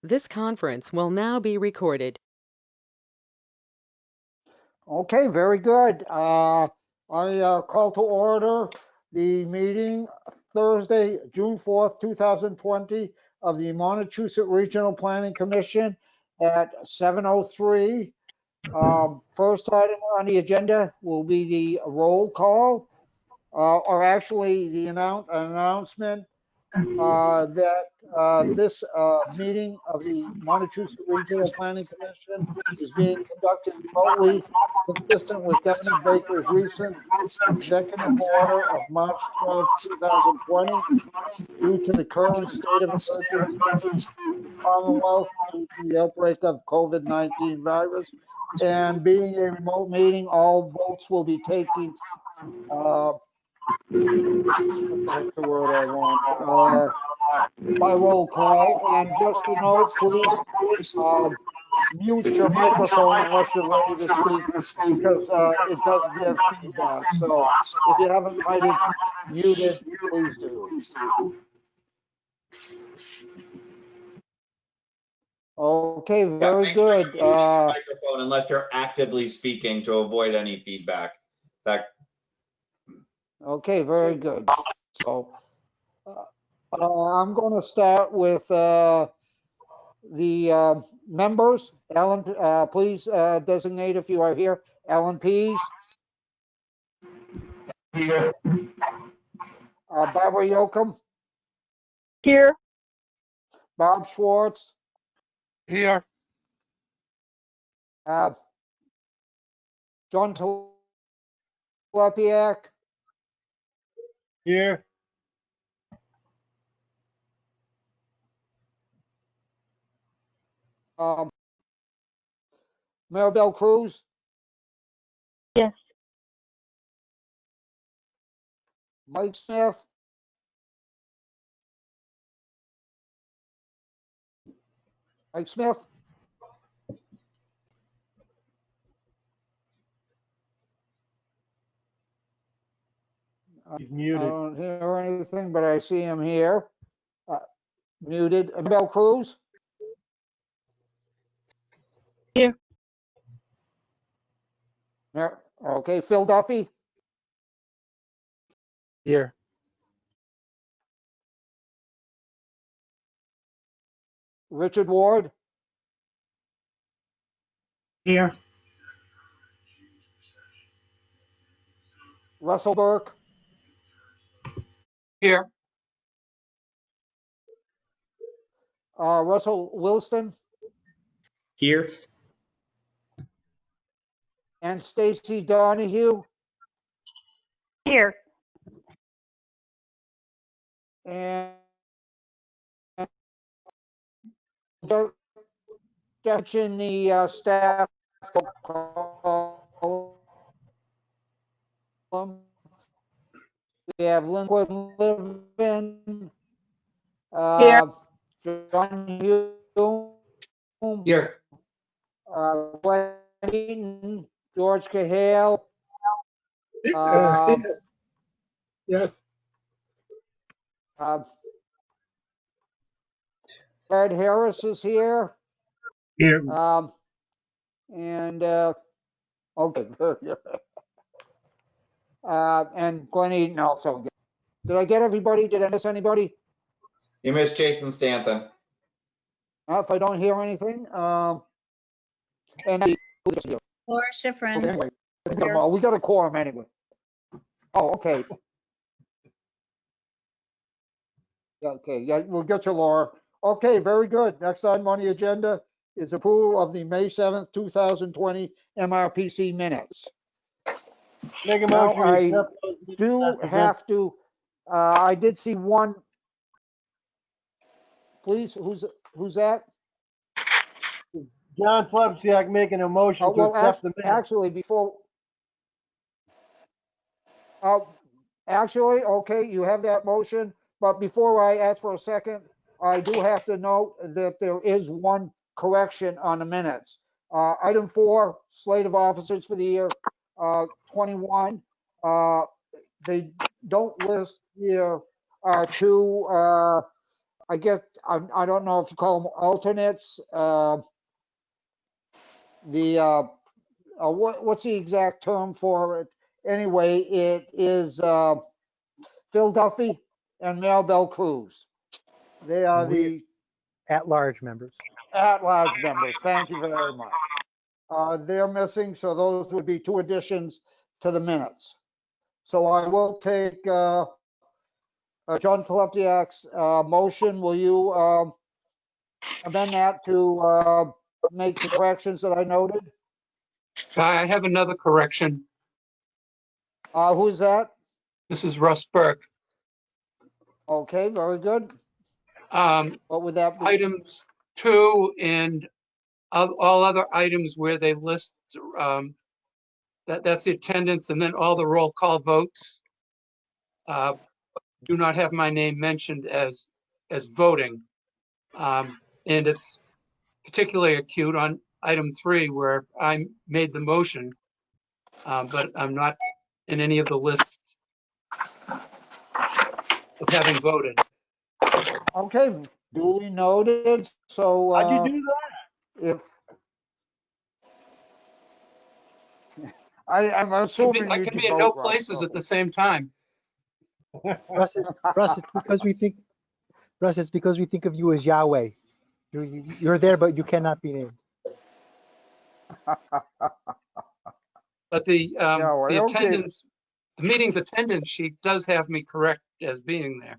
This conference will now be recorded. Okay, very good. I call to order the meeting Thursday, June 4th, 2020 of the Montechusett Regional Planning Commission at 7:03. First item on the agenda will be the roll call, or actually the announcement that this meeting of the Montechusett Regional Planning Commission is being conducted remotely, consistent with Governor Baker's recent executive order of March 12, 2020, due to the current state of emergency in the Commonwealth due to the outbreak of COVID-19 virus. And being a remote meeting, all votes will be taken, what the heck's the word I want? By roll call. And just to note, please mute your microphone unless you're ready to speak, because it does give feedback. So if you haven't muted, please do. Okay, very Make sure good. you're muting your microphone unless you're actively speaking to avoid any feedback. Okay, very good. So I'm going to start with the members. Alan, please designate if you are here. Alan Pease. Here. Barbara Yocum. Here. Bob Schwartz. Here. John Telepiak. Here. Maribel Cruz. Yes. Mike Smith. Mike Smith. He's muted. I don't hear anything, but I see him here. Muted. Maribel Cruz. Here. Okay, Phil Duffy. Here. Richard Ward. Here. Russell Burke. Here. Russell Wilson. Here. And Stacy Donahue. Here. And in the staff column, we have Linwood Livin, John Hume, Here. Glenn Eaton, George Cahale, Yes. Fred Harris is here. Here. And okay, and Glenn Eaton also. Did I get everybody? Did I miss anybody? You missed Jason Stanton. If I don't hear anything, and Laura Schifrin. anyway, we got a quorum anyway. Oh, okay. Okay, yeah, we'll get you, Laura. Okay, very good. Next item on the agenda is approval of the May 7th, 2020 MRPC minutes. Make a Now, motion. I to accept those do minutes as have to, I did see one. Please, who's that? John Slupsiak making a motion to Well, accept the minutes. actually, before, actually, okay, you have that motion, but before I ask for a second, I do have to note that there is one correction on the minutes. Item 4, slate of officers for the year 21. They don't list here 2 I guess, I don't know if you call them alternates, what's the exact term for it? Anyway, it is Phil Duffy and Maribel Cruz. They are the At-large members. at-large members. Thank you very much. They're missing, so those would be 2 additions to the minutes. So I will take John Telepiak's motion. Will you amend that to make the corrections that I noted? I have another correction. Who's that? This is Russ Burke. Okay, very good. What would that be? Items 2 and all other items where they list, that's the attendance, and then all the roll call votes do not have my name mentioned as voting. And it's particularly acute on item 3 where I made the motion, but I'm not in any of the lists of having voted. Okay, duly noted. So How'd you do that? if I'm assuming I you can did be in vote, no Russ, places so- at the same time. Russ, it's because we think, Russ, it's because we think of you as Yahweh. You're there, but you cannot be named. But the well, okay. attendance, the meeting's attendance sheet does have me correct as being there.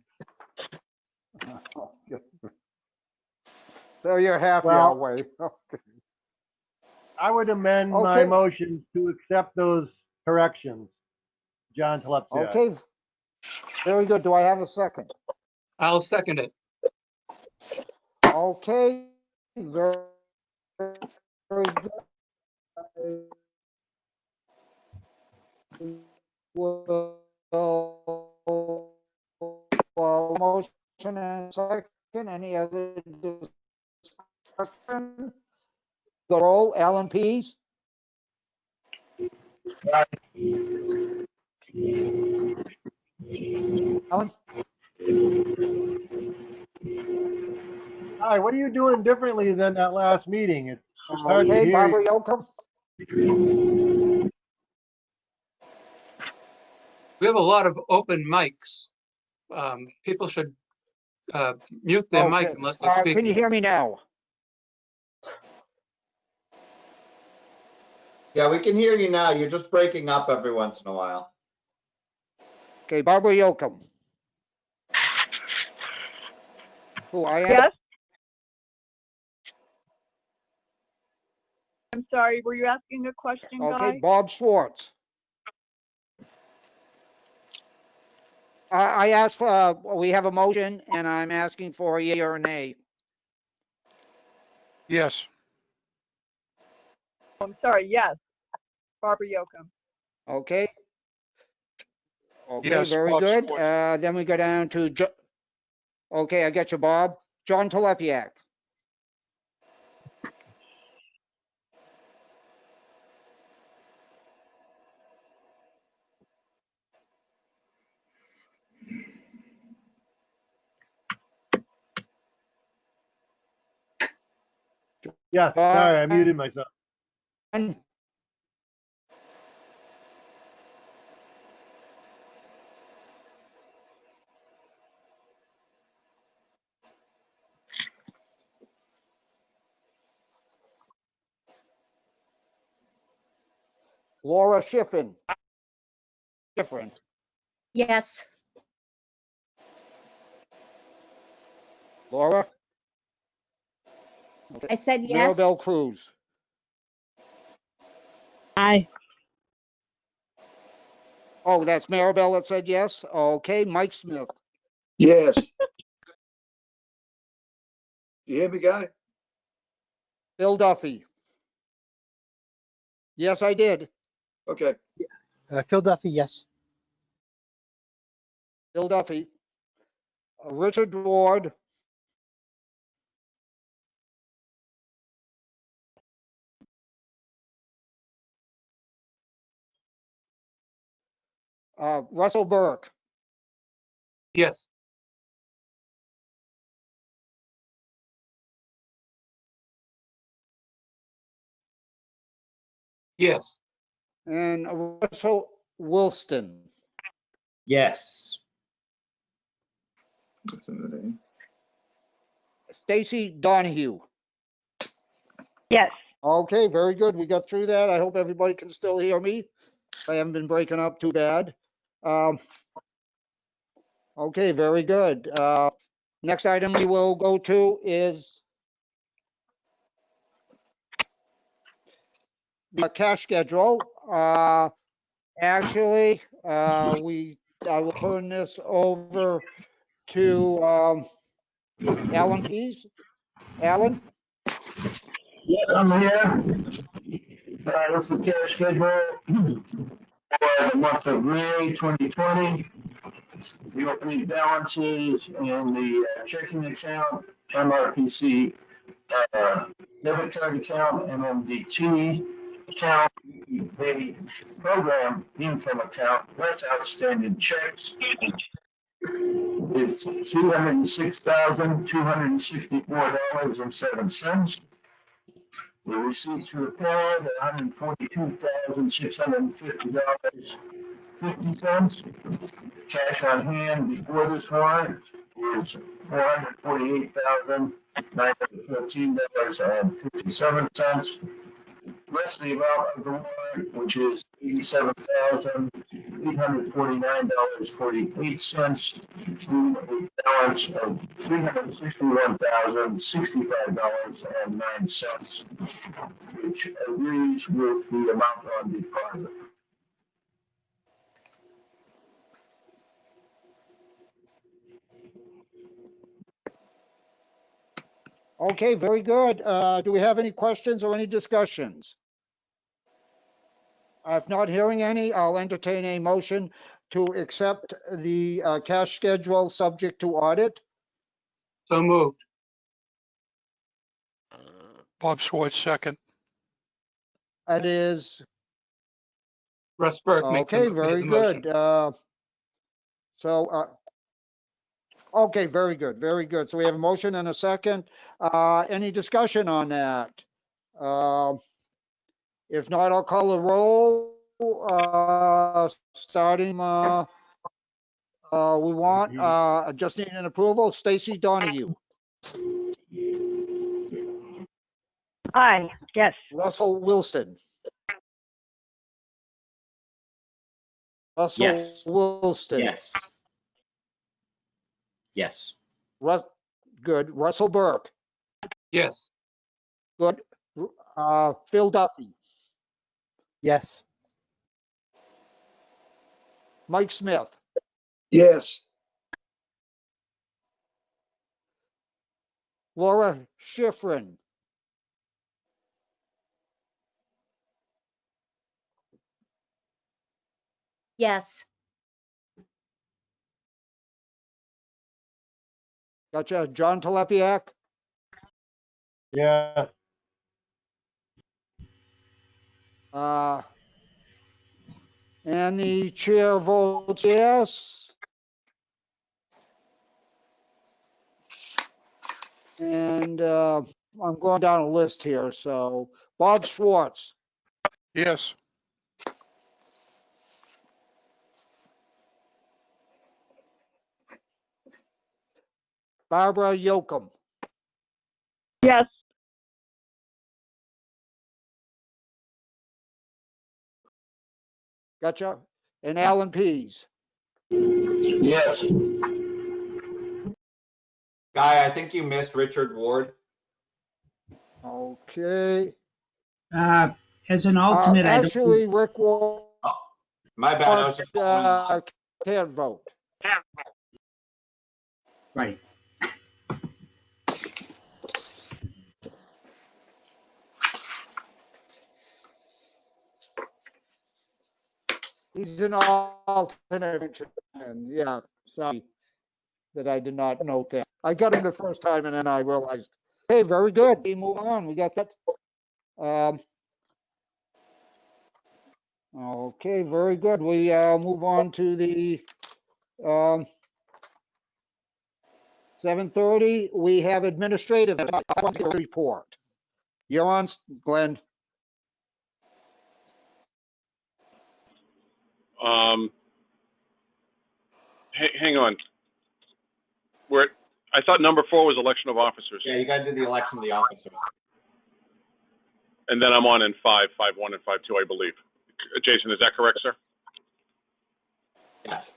So you're half Well- Yahweh. Okay. I would amend my Okay. motion to accept those corrections. John Telepsiak. Okay. Very good. Do I have a second? I'll second it. Okay. Very good. Motion and second. Any other discussion? The roll, Alan Pease. Alan? Hi, what are you doing differently than that last meeting? It's hard to Okay, hear Barbara you. Yocum. We have a lot of open mics. People should mute their mic Okay. unless they're Can you speaking. hear me now? Yeah, we can hear you now. You're just breaking up every once in a while. Okay, Barbara Yocum. Who I am? Yes? I'm sorry, were you asking a question, Okay, Guy? Bob Schwartz. I asked for, we have a motion and I'm asking for a yea or a nay. Yes. I'm sorry, yes. Barbara Yocum. Okay. Okay, Yes, very Bob good. Schwartz. Then we go down to, okay, I got you, Bob. John Telepiak. Yes, sorry, I muted myself. Laura Schiffern. Yes. Laura? I said yes. Maribel Cruz. Aye. Oh, that's Maribel that said yes? Okay, Mike Smith. Yes. You hear me, Guy? Bill Duffy. Yes, I did. Okay. Phil Duffy, yes. Bill Duffy. Richard Ward. Russell Burke. Yes. Yes. and Russell Wilson. Yes. Stacy Donahue. Yes. Okay, very good. We got through that. I hope everybody can still hear me. I haven't been breaking up too bad. Okay, very good. Next item we will go to is the cash schedule. Actually, I will turn this over to Alan Pease. Alan? Yeah, I'm here. This is the cash schedule for the month of May 2020. The opening balances in the checking account, MRPC debit card account, MMDT account, the program income account, that's outstanding checks. It's $206,264.07. The receipts were paid $142,650.50. Cash on hand before this warrant is $448,914.57. Less the amount of the warrant, which is $87,849.48, to a balance of $361,065.09, which agrees with the amount on deposit. Okay, very good. Do we have any questions or any discussions? If not hearing any, I'll entertain a motion to accept the cash schedule subject to audit. So moved. Bob Schwartz, second. That is, Russ Burke made okay, the very motion. good. Okay, very good, very good. So we have a motion and a second. Any discussion on that? If not, I'll call a roll. Starting, we want, just need an approval. Stacy Donahue, Aye. Yes. Russell Wilson. Russell Yes. Wilson. Yes. Yes. Good. Russell Burke. Yes. Good. Phil Duffy. Yes. Mike Smith. Yes. Laura Schifrin. Yes. Gotcha. John Telepiak. Yeah. And the chair votes yes. And I'm going down a list here. So Bob Schwartz, Yes. Barbara Yocum, Yes. gotcha, and Alan Pease. Yes. Guy, I think you missed Richard Ward. Okay. As an alternate, I don't. Actually, Rick Ward My bad. I was just following along. can't vote. Right. He's an alternate, and yeah, sorry that I did not note that. I got him the first time and then I realized, hey, very good. We move on. We got that. Okay, very good. We move on to the 7:30. We have administrative report. You're on, Glenn. Hang on. I thought number 4 was election of officers. Yeah, you gotta do the election of the officers. And then I'm on in 5.1 and 5.2, I believe. Jason, is that correct, sir? Yes.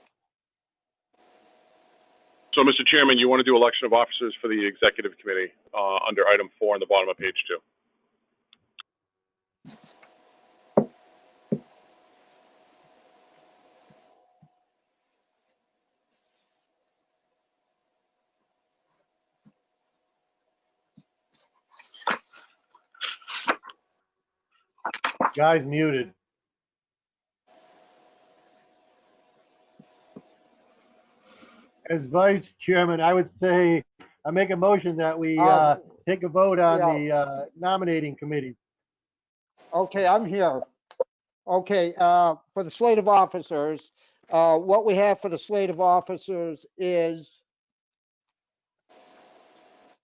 So, Mr. Chairman, you want to do election of officers for the executive committee under item 4 on the bottom of page 2. Guy's muted. As vice chairman, I would say, I make a motion that we take a vote on the nominating committee. Okay, I'm here. Okay, for the slate of officers, what we have for the slate of officers is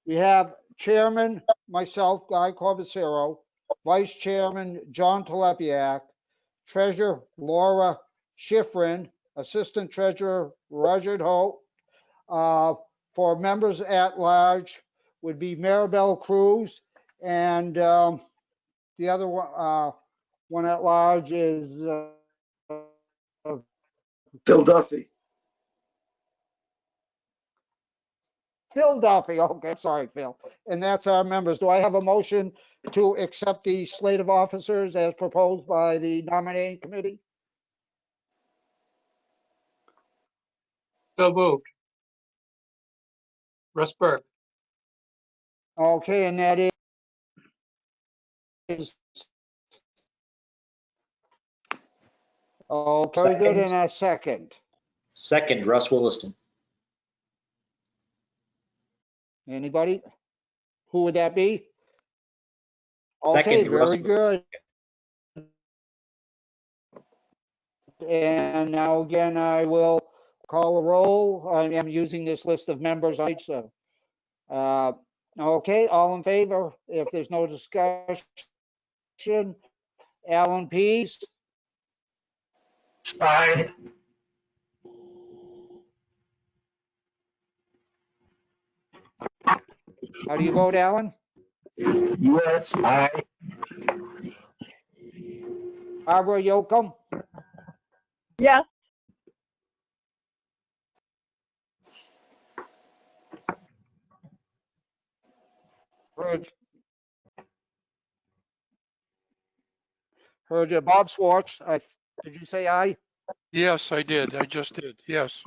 we have chairman, myself, Guy Corbacero, vice chairman, John Telepiak, treasurer, Laura Schifrin, assistant treasurer, Roger Holt. For members at large would be Maribel Cruz, and the other one at large is Phil Duffy. Phil Duffy. Okay, sorry, Phil. And that's our members. Do I have a motion to accept the slate of officers as proposed by the nominating committee? So moved. Russ Burke. Okay, and that is very good. And a second. Second, Russ Williston. Anybody? Who would that be? Second, Okay, Russ very good. And now again, I will call a roll. I am using this list of members. So, okay, all in favor? If there's no discussion, Alan Pease, Aye. how do you vote, Alan? Yes, aye. Barbara Yocum, Yes. heard you. Bob Schwartz, did you say aye? Yes, I did. I just did. Yes.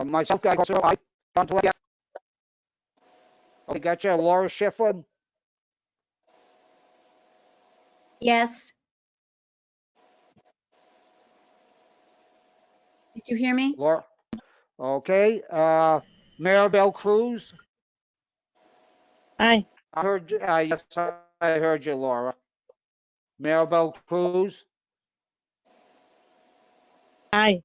Myself, Guy Corbacero, aye. John Telepiak. Okay, gotcha. Laura Schifrin, Yes. Did you hear me? Laura. Okay, Maribel Cruz. Aye. I heard, yes, I heard you, Laura. Maribel Cruz, Aye.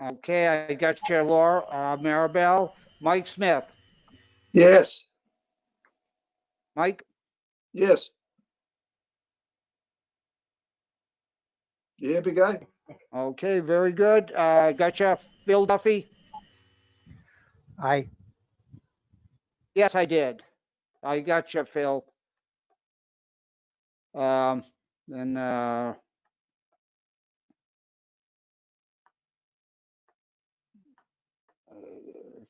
okay, I got you, Laura. Maribel, Mike Smith, Yes. Mike, Yes. You hear me, Guy? okay, very good. Got you, Phil Duffy. Aye. Yes, I did. I got you, Phil. Then,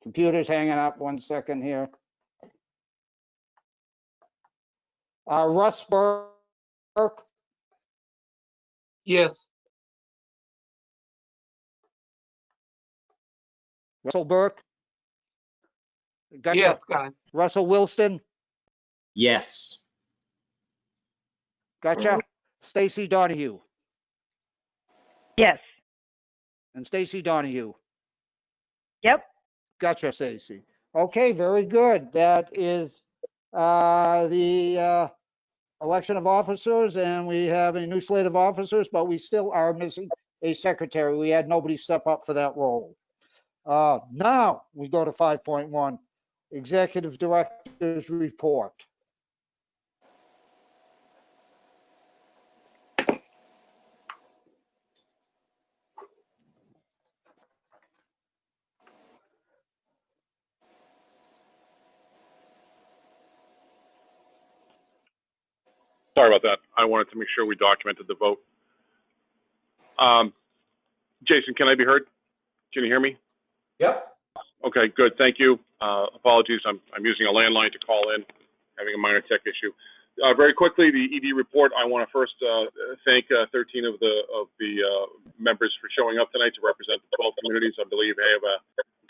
computer's hanging up. 1 second here. Russ Burke, Yes. Russell Burke. Gotcha. Yes, Guy. Russell Wilson, Yes. gotcha. Stacy Donahue Yes. and Stacy Donahue. Yep. Gotcha, Stacy. Okay, very good. That is the election of officers, and we have a new slate of officers, but we still are missing a secretary. We had nobody step up for that role. Now we go to 5.1, Executive Director's Report. Sorry about that. I wanted to make sure we documented the vote. Jason, can I be heard? Can you hear me? Yep. Okay, good. Thank you. Apologies. I'm using a landline to call in, having a minor tech issue. Very quickly, the ED report. I want to first thank 13 of the members for showing up tonight to represent the 12 communities. I believe I have a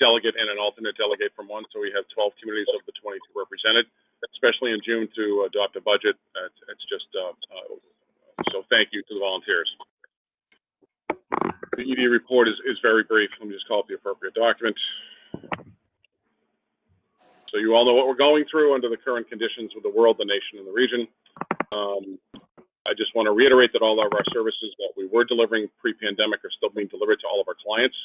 delegate and an alternate delegate from one, so we have 12 communities of the 22 represented, especially in June to adopt a budget. It's just so thank you to the volunteers. The ED report is very brief. Let me just call it the appropriate document. So you all know what we're going through under the current conditions with the world, the nation, and the region. I just want to reiterate that all of our services that we were delivering pre-pandemic are still being delivered to all of our clients,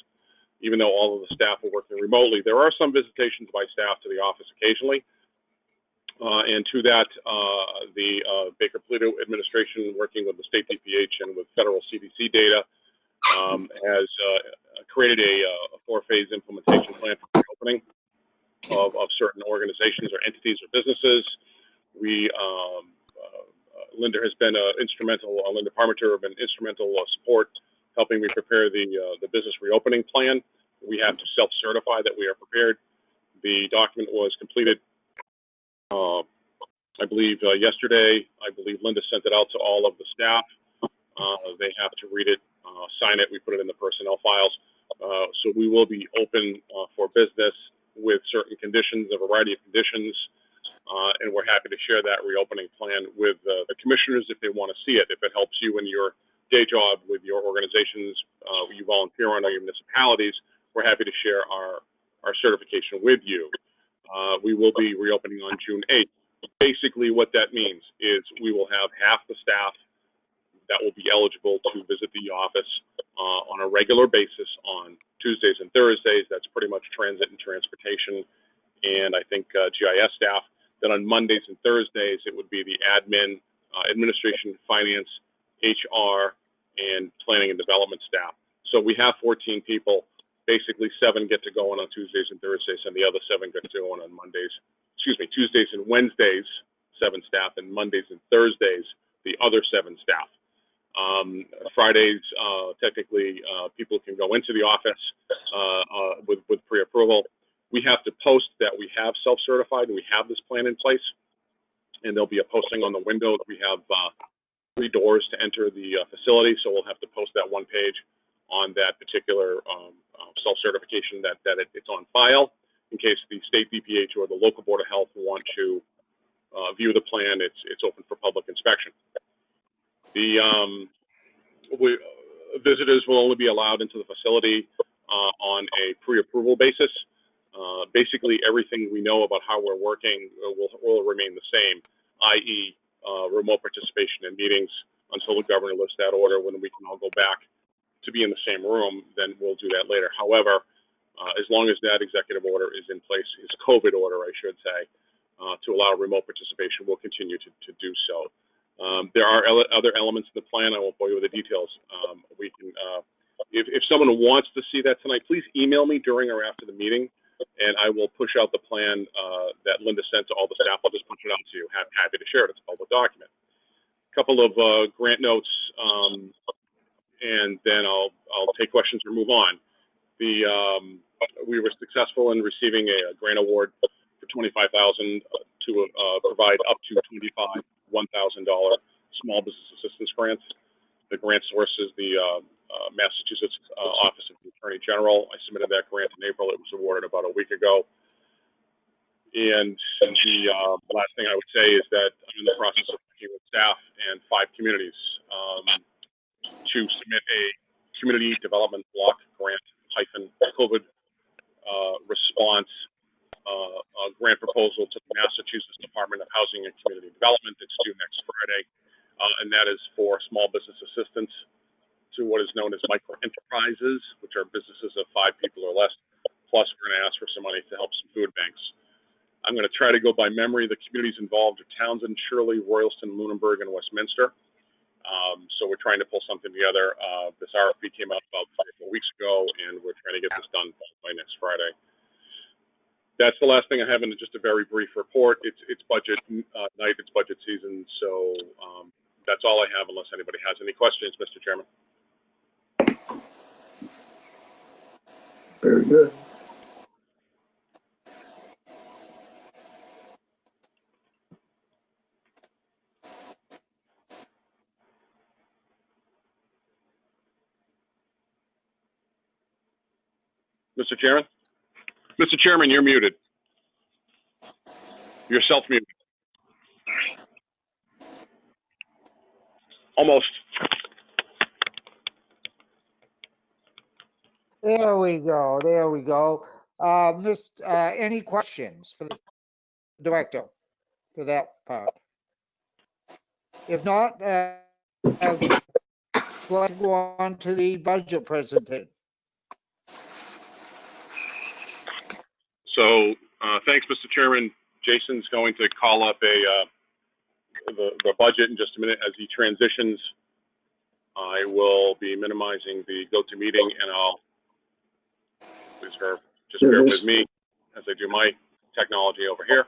even though all of the staff are working remotely. There are some visitations by staff to the office occasionally. And to that, the Baker Polito administration, working with the state DPH and with federal CDC data, has created a four-phase implementation plan for reopening of certain organizations or entities or businesses. Linda has been instrumental, Linda Parmenter have been instrumental support helping me prepare the business reopening plan. We have to self-certify that we are prepared. The document was completed, I believe, yesterday. I believe Linda sent it out to all of the staff. They have to read it, sign it. We put it in the personnel files. So we will be open for business with certain conditions, a variety of conditions, and we're happy to share that reopening plan with the commissioners if they want to see it. If it helps you in your day job with your organizations you volunteer on, or your municipalities, we're happy to share our certification with you. We will be reopening on June 8th. Basically, what that means is we will have half the staff that will be eligible to visit the office on a regular basis on Tuesdays and Thursdays. That's pretty much transit and transportation, and I think GIS staff. Then on Mondays and Thursdays, it would be the admin, administration, finance, HR, and planning and development staff. So we have 14 people. Basically, 7 get to go on Tuesdays and Thursdays, and the other 7 get to go on Mondays. Excuse me, Tuesdays and Wednesdays, 7 staff, and Mondays and Thursdays, the other 7 staff. Fridays, technically, people can go into the office with pre-approval. We have to post that we have self-certified and we have this plan in place, and there'll be a posting on the window. We have 3 doors to enter the facility, so we'll have to post that one page on that particular self-certification that it's on file in case the state DPH or the local Board of Health want to view the plan. It's open for public inspection. The visitors will only be allowed into the facility on a pre-approval basis. Basically, everything we know about how we're working will remain the same, i.e. Remote participation in meetings until the governor lifts that order. When we can all go back to be in the same room, then we'll do that later. However, as long as that executive order is in place, his COVID order, I should say, to allow remote participation, we'll continue to do so. There are other elements of the plan. I won't bore you with the details. We can, if someone wants to see that tonight, please email me during or after the meeting, and I will push out the plan that Linda sent to all the staff. I'll just push it out to you. Happy to share it. It's a public document. A couple of grant notes, and then I'll take questions or move on. We were successful in receiving a grant award for $25,000 to provide up to $1,000 small business assistance grants. The grant source is the Massachusetts Office of the Attorney General. I submitted that grant in April. It was awarded about a week ago. And the last thing I would say is that I'm in the process of working with staff and 5 communities to submit a community development block grant -COVID response grant proposal to the Massachusetts Department of Housing and Community Development. It's due next Friday, and that is for small business assistance to what is known as micro enterprises, which are businesses of 5 people or less, plus we're going to ask for some money to help some food banks. I'm going to try to go by memory. The communities involved are Townsend, Shirley, Royalston, Lunenburg, and Westminster. So we're trying to pull something together. This RFP came out about 3 or 4 weeks ago, and we're trying to get this done by next Friday. That's the last thing I have in just a very brief report. It's budget night, it's budget season, so that's all I have unless anybody has any questions, Mr. Chairman. Very good. Mr. Chairman? Mr. Chairman, you're muted. You're self-muted. Almost. There we go. There we go. Any questions for the director for that part? If not, let's go on to the budget presentation. So thanks, Mr. Chairman. Jason's going to call up the budget in just a minute. As he transitions, I will be minimizing the GoToMeeting, and I'll please just bear with me as I do my technology over here.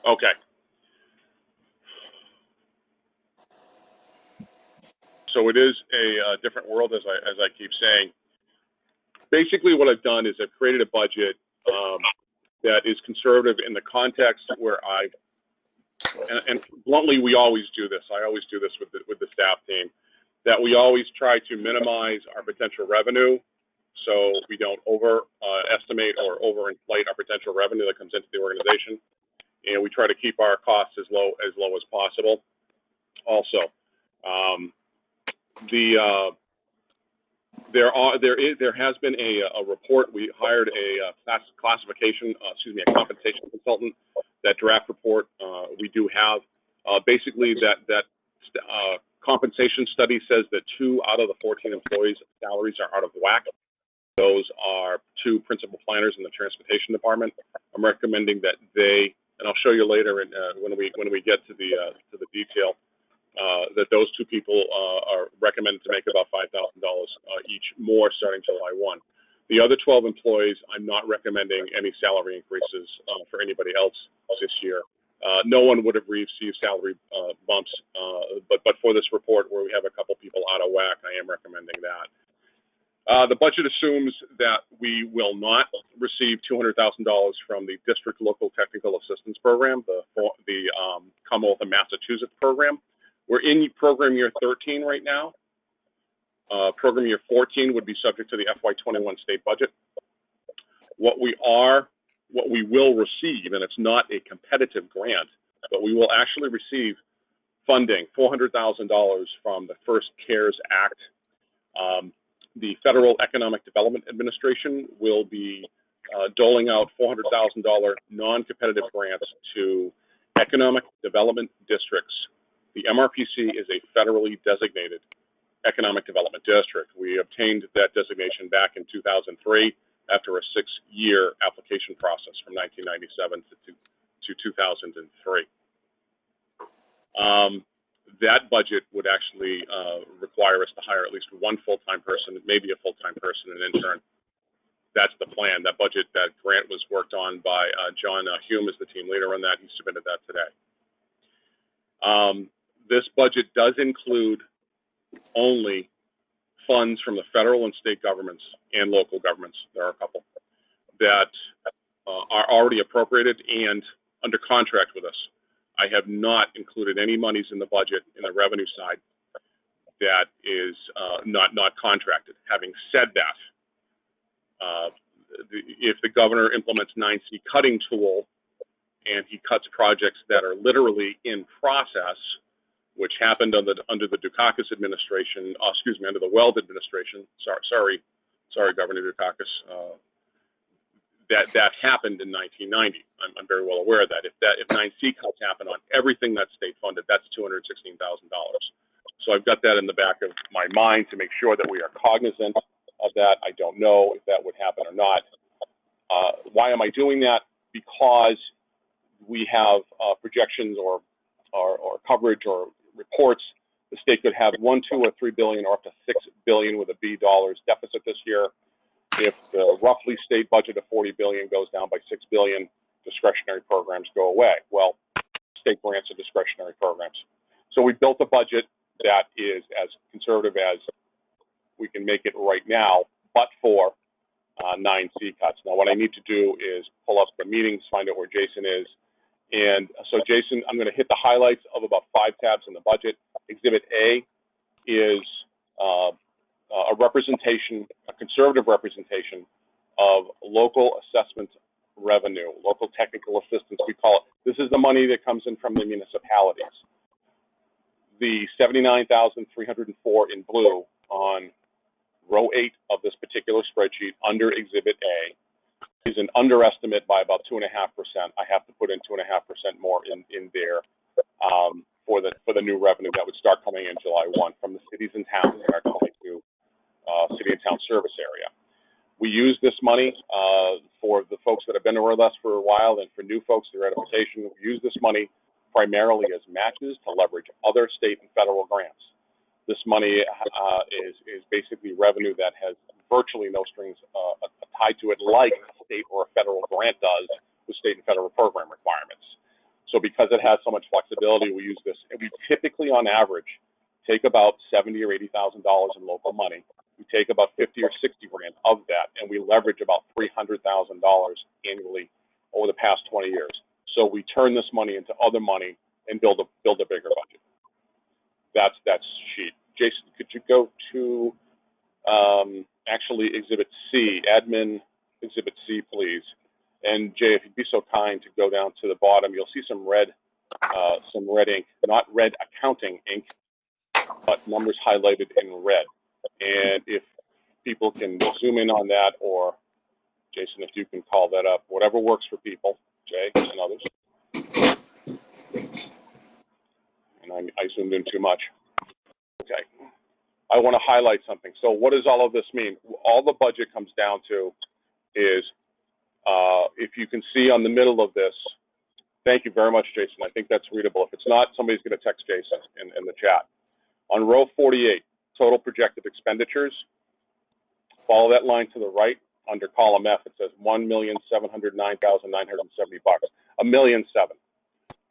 Okay. So it is a different world, as I keep saying. Basically, what I've done is I've created a budget that is conservative in the context where and bluntly, we always do this. I always do this with the staff team, that we always try to minimize our potential revenue, so we don't overestimate or overinflate our potential revenue that comes into the organization, and we try to keep our costs as low as possible. Also, there has been a report. We hired a a compensation consultant. That draft report we do have. Basically, that compensation study says that 2 out of the 14 employees' salaries are out of whack. Those are 2 principal planners in the transportation department. I'm recommending that they, and I'll show you later when we get to the detail, that those 2 people are recommended to make about $5,000 each more starting July 1. The other 12 employees, I'm not recommending any salary increases for anybody else this year. No one would have received salary bumps, but for this report where we have a couple people out of whack, I am recommending that. The budget assumes that we will not receive $200,000 from the District Local Technical Assistance Program, the Commonwealth of Massachusetts program. We're in program year 13 right now. Program year 14 would be subject to the FY21 state budget. What we will receive, and it's not a competitive grant, but we will actually receive funding, $400,000 from the First CARES Act. The Federal Economic Development Administration will be doling out $400,000 non-competitive grants to economic development districts. The MRPC is a federally designated economic development district. We obtained that designation back in 2003 after a 6-year application process from 1997 to 2003. That budget would actually require us to hire at least 1 full-time person, maybe a full-time person, an intern. That's the plan. That budget, that grant was worked on by John Hume as the team leader on that. He submitted that today. This budget does include only funds from the federal and state governments and local governments. There are a couple that are already appropriated and under contract with us. I have not included any monies in the budget in the revenue side that is not contracted. Having said that, if the governor implements 9C cutting tool and he cuts projects that are literally in process, which happened under the Dukakis administration, under the Weld administration. Sorry, Governor Dukakis. That happened in 1990. I'm very well aware of that. If 9C cuts happen on everything that's state funded, that's $216,000. So I've got that in the back of my mind to make sure that we are cognizant of that. I don't know if that would happen or not. Why am I doing that? Because we have projections or coverage or reports. The state could have $1, $2, or $3 billion, or up to $6 billion with a B dollars deficit this year. If the roughly state budget of $40 billion goes down by $6 billion, discretionary programs go away. Well, state grants are discretionary programs. So we built a budget that is as conservative as we can make it right now, but for 9C cuts. Now, what I need to do is pull up the meetings, find out where Jason is. And so, Jason, I'm going to hit the highlights of about 5 tabs in the budget. Exhibit A is a representation, a conservative representation of local assessment revenue, local technical assistance, we call it. This is the money that comes in from the municipalities. The 79,304 in blue on row 8 of this particular spreadsheet under Exhibit A is an underestimate by about 2.5%. I have to put in 2.5% more in there for the new revenue that would start coming in July 1 from the cities and towns in our 22 city and town service area. We use this money for the folks that have been with us for a while, and for new folks through edification. We use this money primarily as matches to leverage other state and federal grants. This money is basically revenue that has virtually no strings tied to it, like a state or a federal grant does with state and federal program requirements. So because it has so much flexibility, we use this, and we typically, on average, take about $70,000 or $80,000 in local money. We take about 50 or 60 grand of that, and we leverage about $300,000 annually over the past 20 years. So we turn this money into other money and build a bigger budget. That's that sheet. Jason, could you go to actually Exhibit C, Admin Exhibit C, please? And Jay, if you'd be so kind to go down to the bottom, you'll see some red ink, not red accounting ink, but numbers highlighted in red. And if people can zoom in on that, or Jason, if you can call that up, whatever works for people, Jay and others. And I zoomed in too much. Okay. I want to highlight something. So what does all of this mean? All the budget comes down to is, if you can see on the middle of this, thank you very much, Jason. I think that's readable. If it's not, somebody's going to text Jason in the chat. On row 48, total projected expenditures, follow that line to the right. Under column F, it says $1,709,970, $1,000,007.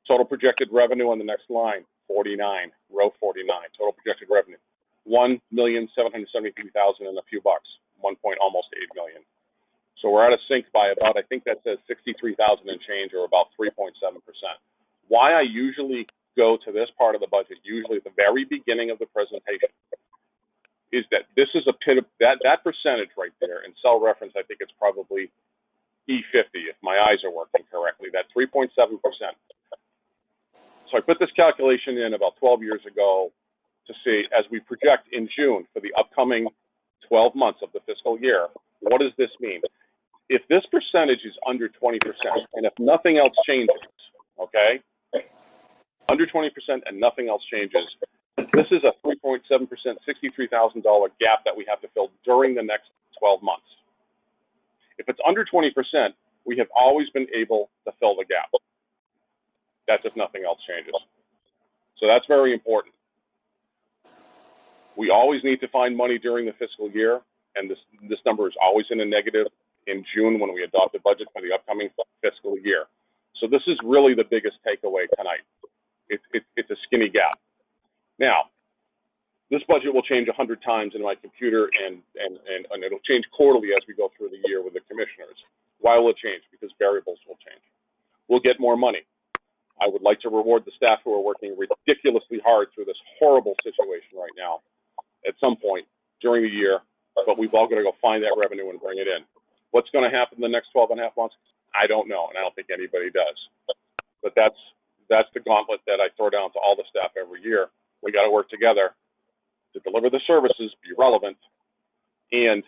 Total projected revenue on the next line, 49, row 49. Total projected revenue, $1,773,000 and a few bucks, almost 8 million. So we're out of sync by about, I think that says 63,000 and change, or about 3.7%. Why I usually go to this part of the budget, usually at the very beginning of the presentation, is that this is a pit of that percentage right there in cell reference. I think it's probably E50 if my eyes are working correctly, that 3.7%. So I put this calculation in about 12 years ago to see, as we project in June for the upcoming 12 months of the fiscal year, what does this mean? If this percentage is under 20%, and if nothing else changes, okay, under 20% and nothing else changes, this is a 3.7%, $63,000 gap that we have to fill during the next 12 months. If it's under 20%, we have always been able to fill the gap. That's if nothing else changes. So that's very important. We always need to find money during the fiscal year, and this number is always in a negative in June when we adopt the budget for the upcoming fiscal year. So this is really the biggest takeaway tonight. It's a skinny gap. Now, this budget will change 100 times in my computer, and it'll change quarterly as we go through the year with the commissioners. Why will it change? Because variables will change. We'll get more money. I would like to reward the staff who are working ridiculously hard through this horrible situation right now at some point during the year, but we've all got to go find that revenue and bring it in. What's going to happen in the next 12 and a half months? I don't know, and I don't think anybody does. But that's the gauntlet that I throw down to all the staff every year. We got to work together to deliver the services, be relevant, and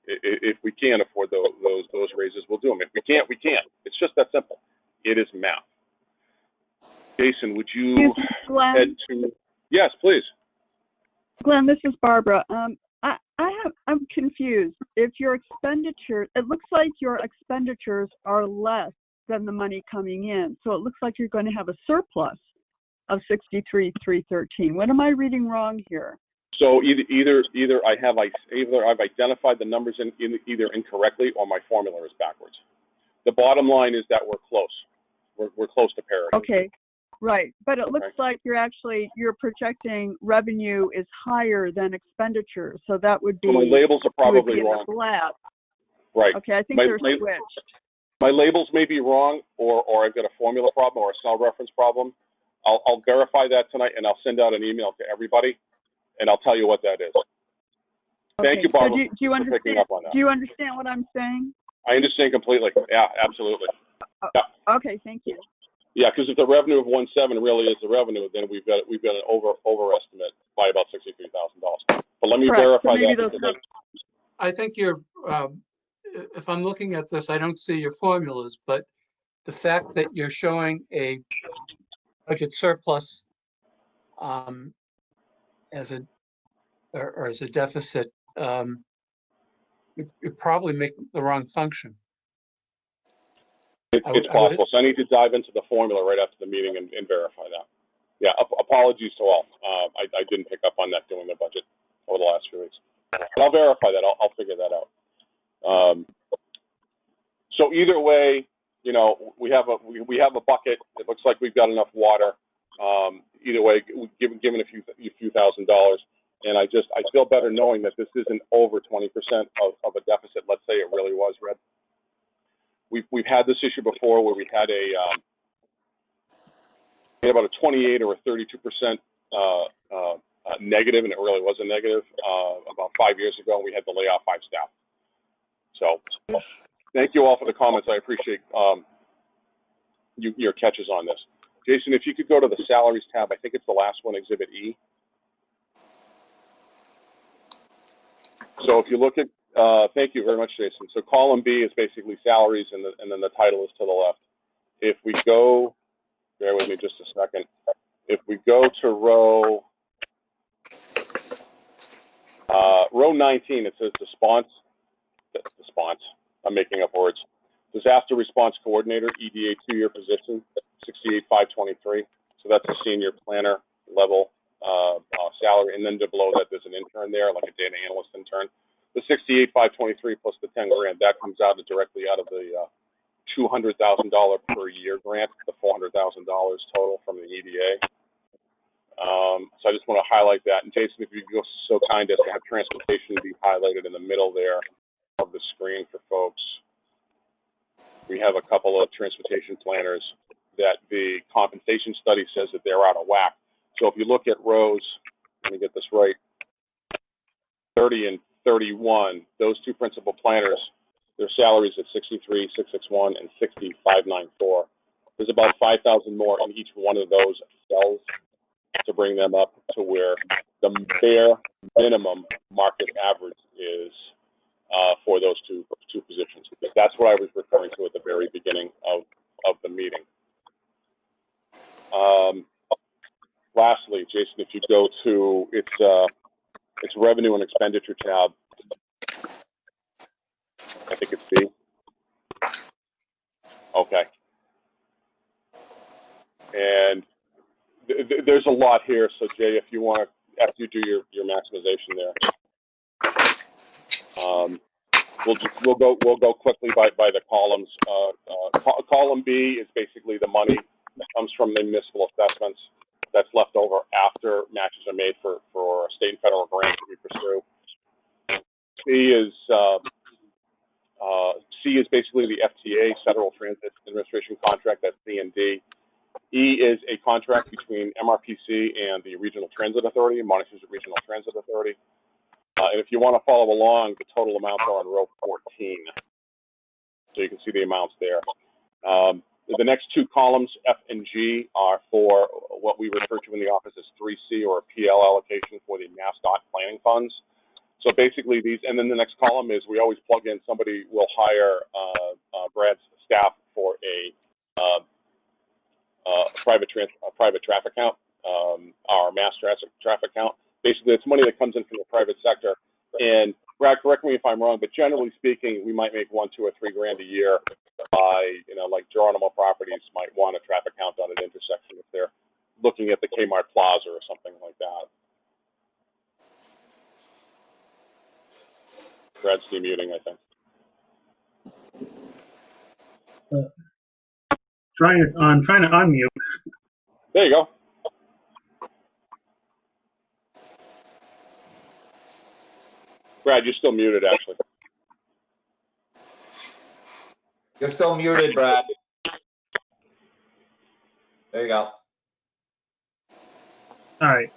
if we can afford those raises, we'll do them. If we can't, we can't. It's just that simple. It is math. Jason, would you head to? Yes, please. Glenn, this is Barbara. I I'm confused. If your expenditure, it looks like your expenditures are less than the money coming in. So it looks like you're going to have a surplus of 63,313. What am I reading wrong here? So either I've identified the numbers in either incorrectly or my formula is backwards. The bottom line is that we're close. We're close to parity. Okay, right. But it looks like you're projecting revenue is higher than expenditures. So that would be. So my labels are probably in wrong. the black. Right. Okay, I think they're switched. My labels may be wrong, or I've got a formula problem or a cell reference problem. I'll verify that tonight, and I'll send out an email to everybody, and I'll tell you what that is. Thank you, Barbara, so for picking up on that. Do you understand what I'm saying? I understand completely. Yeah, absolutely. Yeah. Okay, thank you. Yeah, because if the revenue of 1.7 really is the revenue, then we've got an overestimate by about $63,000. But let me verify that. I think you're. If I'm looking at this, I don't see your formulas, but the fact that you're showing a budget surplus as a deficit, you probably make the wrong function. It's possible. So I need to dive into the formula right after the meeting and verify that. Yeah, apologies to all. I didn't pick up on that doing the budget over the last few weeks. But I'll verify that. I'll figure that out. So either way, you know, we have a bucket. It looks like we've got enough water. Either way, given a few $1,000s, and I feel better knowing that this isn't over 20% of a deficit. Let's say it really was, Red. We've had this issue before where we had about a 28 or a 32% negative, and it really was a negative about 5 years ago, and we had to lay off 5 staff. So thank you all for the comments. I appreciate your catches on this. Jason, if you could go to the salaries tab, I think it's the last one, Exhibit E. So if you look at, thank you very much, Jason. So column B is basically salaries, and then the title is to the left. If we go, bear with me just a second. If we go to row 19, it says I'm making up words. Disaster Response Coordinator, EDA 2-year position, 68,523. So that's a senior planner level salary, and then below that there's an intern there, like a data analyst intern. The 68,523 plus the 10 grand, that comes out directly out of the $200,000 per year grant, the $400,000 total from the EDA. So I just want to highlight that. And Jason, if you could go so kind as to have transportation be highlighted in the middle there of the screen for folks. We have a couple of transportation planners that the compensation study says that they're out of whack. So if you look at rows, let me get this right, 30 and 31, those two principal planners, their salaries at 63,661 and 60,594. There's about 5,000 more in each one of those cells to bring them up to where the bare minimum market average is for those two positions. That's what I was referring to at the very beginning of the meeting. Lastly, Jason, if you go to its revenue and expenditure tab, I think it's B. Okay. And there's a lot here. So Jay, if you want to, after you do your maximization there, we'll go quickly by the columns. Column B is basically the money that comes from the municipal assessments that's left over after matches are made for state and federal grants that we pursue. C is basically the FTA, Federal Transit Administration contract, that's C and D. E is a contract between MRPC and the Regional Transit Authority, Montezuma Regional Transit Authority. And if you want to follow along, the total amounts are on row 14. So you can see the amounts there. The next two columns, F and G, are for what we refer to in the office as 3C, or a PL allocation for the MassDOT planning funds. So basically these, and then the next column is we always plug in, somebody will hire Brad's staff for a private traffic count, our mass traffic count. Basically, it's money that comes in from the private sector, and Brad, correct me if I'm wrong, but generally speaking, we might make $1, $2, or $3 grand a year by, like Geronimo Properties might want a traffic count on an intersection if they're looking at the Kmart Plaza or something like that. Brad's demuting, I think. I'm trying to unmute. There you go. Brad, you're still muted, actually. You're still muted, Brad. There you go. All right.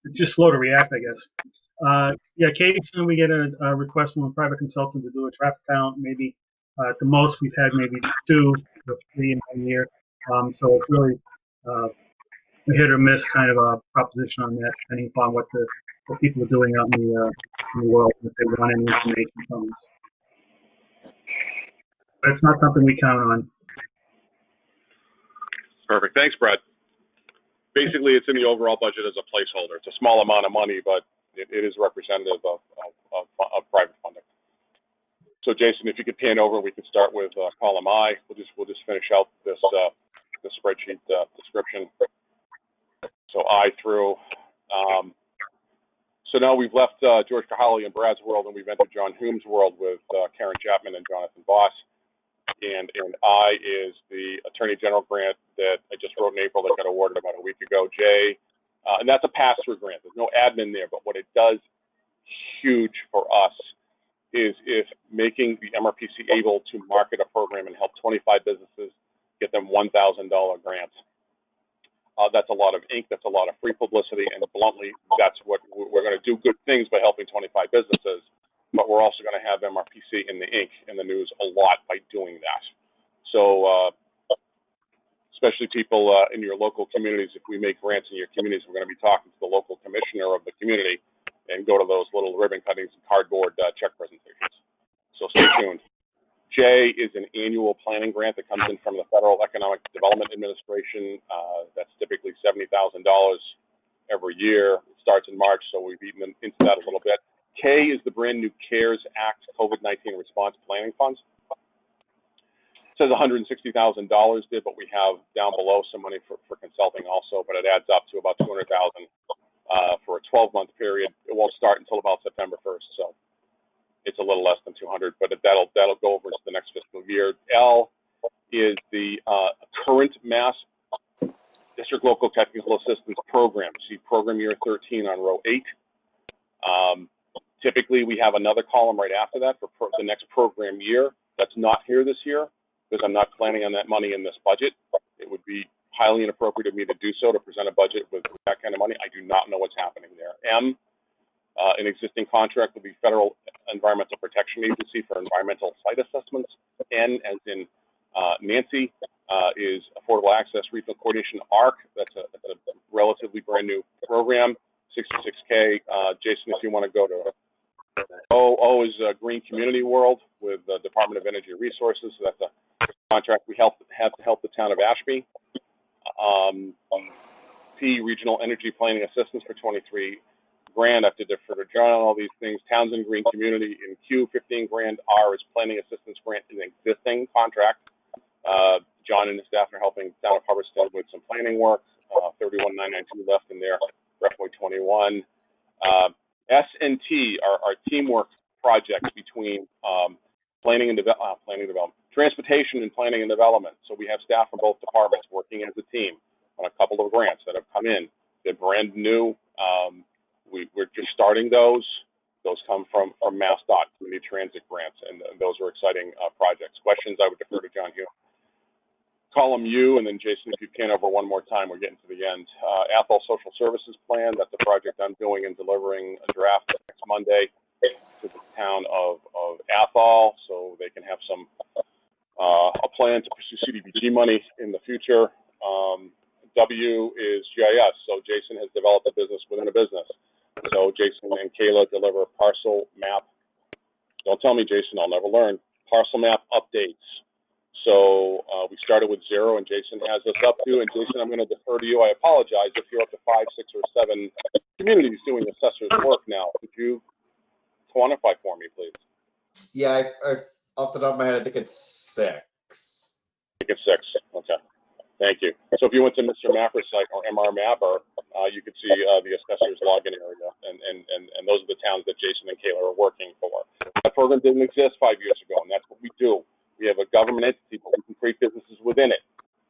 It's just slow to react, I guess. Yeah, occasionally we get a request from a private consultant to do a traffic count. Maybe at the most we've had maybe 2 or 3 in 1 year. So it's really a hit or miss kind of a proposition on that, depending upon what people are doing out in the world, if they want any information from us. But it's not something we count on. Perfect. Thanks, Brad. Basically, it's in the overall budget as a placeholder. It's a small amount of money, but it is representative of private funding. So, Jason, if you could pan over, we could start with column I. We'll just finish out this spreadsheet description. So I through. So now we've left George Kahali and Brad's world, and we've entered John Hume's world with Karen Chapman and Jonathan Voss. And I is the Attorney General grant that I just wrote in April that got awarded about a week ago. J, and that's a pass-through grant. There's no admin there, but what it does huge for us is if making the MRPC able to market a program and help 25 businesses get them $1,000 grants. That's a lot of ink. That's a lot of free publicity, and bluntly, that's what we're going to do. Good things by helping 25 businesses. But we're also going to have MRPC in the ink in the news a lot by doing that. So, especially people in your local communities, if we make grants in your communities, we're going to be talking to the local commissioner of the community and go to those little ribbon cuttings and cardboard check presentations. So stay tuned. J is an annual planning grant that comes in from the Federal Economic Development Administration. That's typically $70,000 every year. It starts in March, so we've eaten into that a little bit. K is the brand new CARES Act COVID-19 response planning funds. It says $160,000 did, but we have down below some money for consulting also, but it adds up to about $200,000 for a 12-month period. It won't start until about September 1st, so it's a little less than 200, but that'll go over into the next fiscal year. L is the current Mass District Local Technical Assistance Program. See program year 13 on row 8. Typically, we have another column right after that for the next program year. That's not here this year because I'm not planning on that money in this budget. It would be highly inappropriate of me to do so, to present a budget with that kind of money. I do not know what's happening there. M, an existing contract with the Federal Environmental Protection Agency for environmental site assessments. N, as in Nancy, is Affordable Access Regional Coordination ARC. That's a relatively brand new program. 66K. Jason, if you want to go to O is Green Community World with the Department of Energy Resources. So that's a contract we have to help the town of Ashby. P, Regional Energy Planning Assistance for 23 grand. I have to defer to John on all these things. Townsend Green Community in Q, 15 grand. R is Planning Assistance Grant in an existing contract. John and his staff are helping town of Hubbardston with some planning work. 31,992 left in there. FY 21. S and T are teamwork projects between planning and development, transportation and planning and development. So we have staff from both departments working as a team on a couple of grants that have come in. They're brand new. We're just starting those. Those come from MassDOT, Community Transit grants, and those are exciting projects. Questions, I would defer to John Hume. Column U, and then Jason, if you can over one more time, we're getting to the end. Athol Social Services Plan, that's a project I'm doing and delivering a draft next Monday to the town of Athol, so they can have some, a plan to pursue CDBG money in the future. W is GIS, so Jason has developed a business within a business. So Jason and Kayla deliver parcel map. Don't tell me, Jason, I'll never learn. Parcel map updates. So we started with 0, and Jason has us up to. And Jason, I'm going to defer to you. I apologize if you're up to 5, 6, or 7 communities doing assessor's work now. Could you quantify for me, please? Yeah, off the top of my head, I think it's 6. I think it's 6. Okay. Thank you. So if you went to Mr. Mapper's site or MR Mapper, you could see the assessor's login area, and those are the towns that Jason and Kayla are working for. That program didn't exist 5 years ago, and that's what we do. We have a government entity, but we can create businesses within it,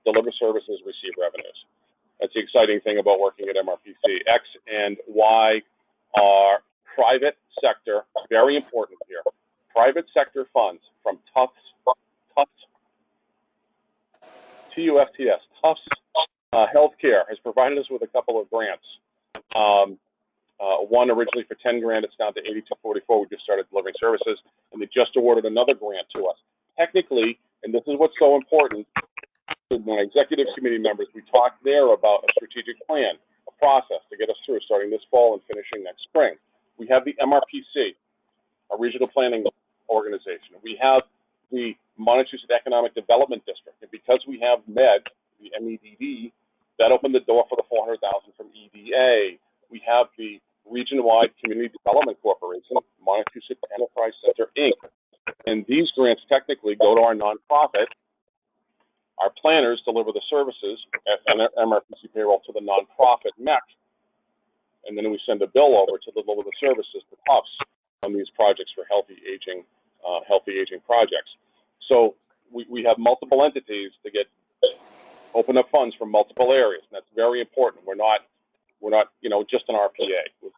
deliver services, receive revenues. That's the exciting thing about working at MRPC. X and Y are private sector, very important here. Private sector funds from Tufts, T-U-F-T-S, Tufts Healthcare has provided us with a couple of grants. One originally for 10 grand, it's down to 8244. We just started delivering services, and they just awarded another grant to us. Technically, and this is what's so important, with my executive committee members, we talked there about a strategic plan, a process to get us through starting this fall and finishing next spring. We have the MRPC, a regional planning organization. We have the Montechusett Economic Development District, and because we have MED, the MEDD, that opened the door for the 400,000 from EDA. We have the region-wide Community Development Corporation, Montechusett Enterprise Center, Inc. And these grants technically go to our nonprofit. Our planners deliver the services at MRPC payroll to the nonprofit MEC. And then we send a bill over to deliver the services to Tufts on these projects for healthy aging projects. So we have multiple entities to open up funds from multiple areas, and that's very important. We're not just an RPA.